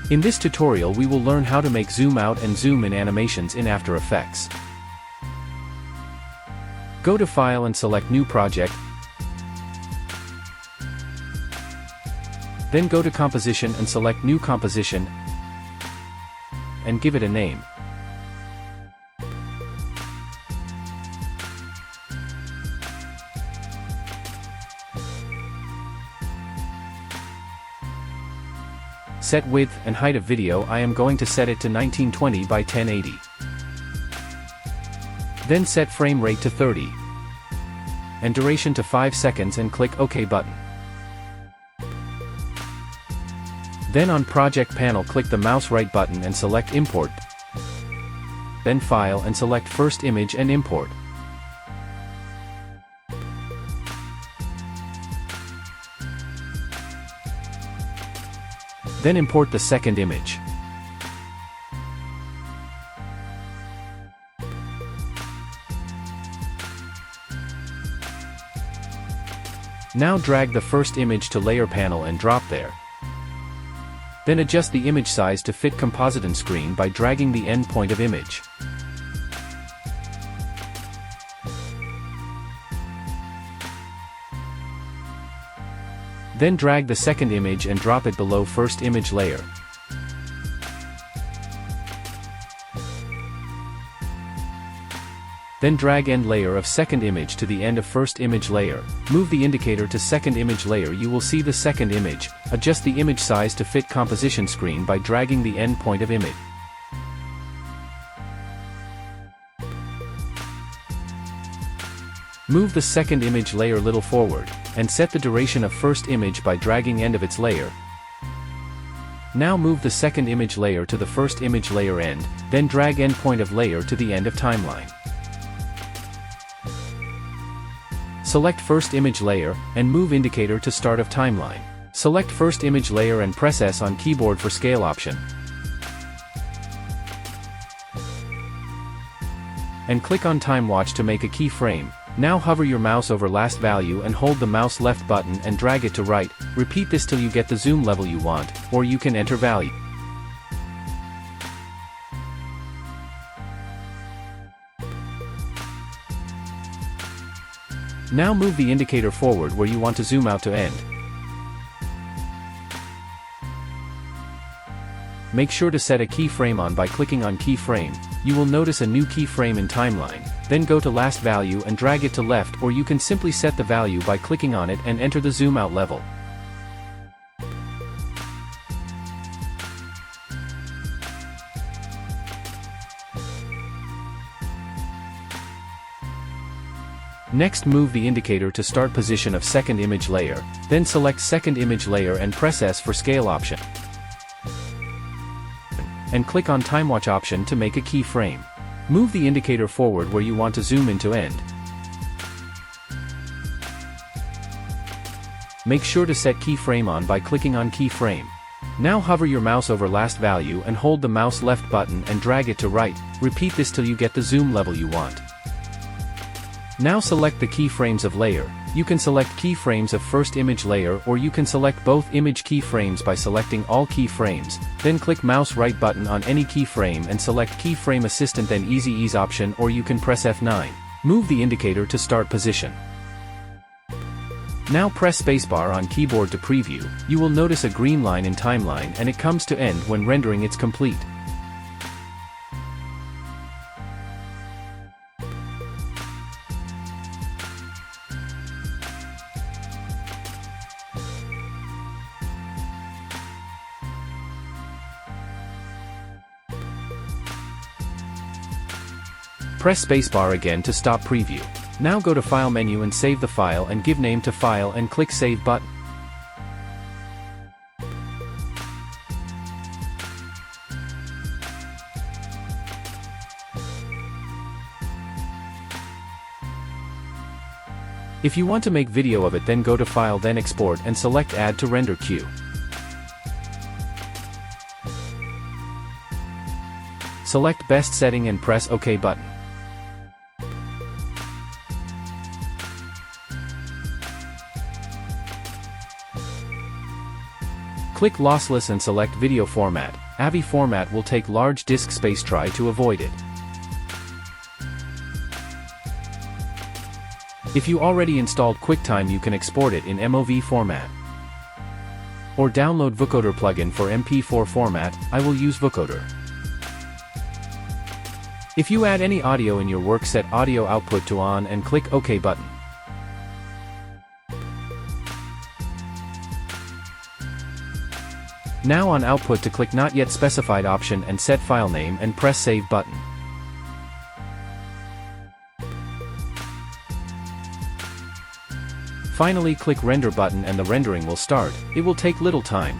In this tutorial we will learn how to make zoom out and zoom in animations in After Effects. Go to File and select New Project. Then go to Composition and select New Composition and give it a name. Set width and height of video. I am going to set it to 1920 by 1080. Then set frame rate to 30. And duration to 5 seconds and click OK button. Then on Project panel click the mouse right button and select Import. Then File and select First Image and Import. Then import the second image. Now drag the first image to Layer panel and drop there. Then adjust the image size to fit composite on screen by dragging the end point of image. Then drag the second image and drop it below first image layer. Then drag end layer of second image to the end of first image layer. Move the indicator to second image layer. You will see the second image. Adjust the image size to fit composition screen by dragging the end point of image. Move the second image layer little forward, and set the duration of first image by dragging end of its layer. Now move the second image layer to the first image layer end, then drag end point of layer to the end of timeline. Select first image layer, and move indicator to start of timeline. Select first image layer and press S on keyboard for scale option. And click on time watch to make a keyframe. Now hover your mouse over last value and hold the mouse left button and drag it to right. Repeat this till you get the zoom level you want, or you can enter value. Now move the indicator forward where you want to zoom out to end. Make sure to set a keyframe on by clicking on keyframe. You will notice a new keyframe in timeline. Then go to last value and drag it to left, or you can simply set the value by clicking on it and enter the zoom out level. Next move the indicator to start position of second image layer, then select second image layer and press S for scale option. And click on time watch option to make a keyframe. Move the indicator forward where you want to zoom in to end. Make sure to set keyframe on by clicking on keyframe. Now hover your mouse over last value and hold the mouse left button and drag it to right. Repeat this till you get the zoom level you want. Now select the keyframes of layer. You can select keyframes of first image layer, or you can select both image keyframes by selecting all keyframes, then click mouse right button on any keyframe and select keyframe assistant then easy ease option, or you can press F9. Move the indicator to start position. Now press spacebar on keyboard to preview. You will notice a green line in timeline and it comes to end when rendering it's complete. Press spacebar again to stop preview. Now go to File menu and save the file and give name to file and click Save button. If you want to make video of it, then go to File, then Export and select Add to Render Queue. Select Best Setting and press OK button. Click Lossless and select Video Format. AVI format will take large disk space. Try to avoid it. If you already installed QuickTime, you can export it in MOV format. Or download Vocoder plugin for MP4 format. I will use Vocoder. If you add any audio in your work, set audio output to on and click OK button. Now on output to click Not Yet Specified option and set file name and press Save button. Finally click Render button and the rendering will start. It will take little time.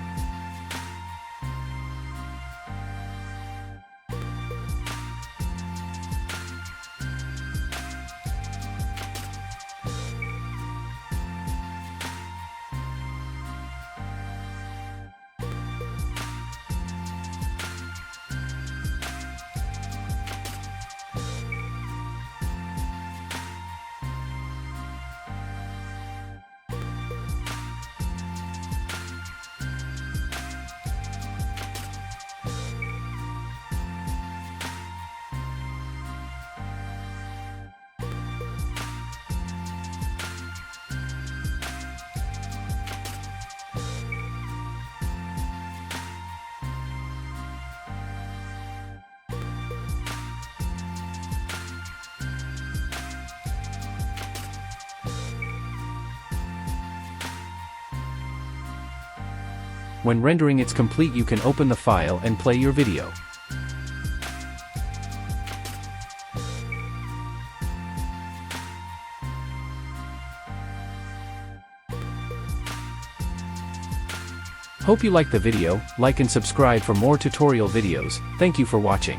When rendering is complete, you can open the file and play your video. Hope you liked the video. Like and subscribe for more tutorial videos. Thank you for watching.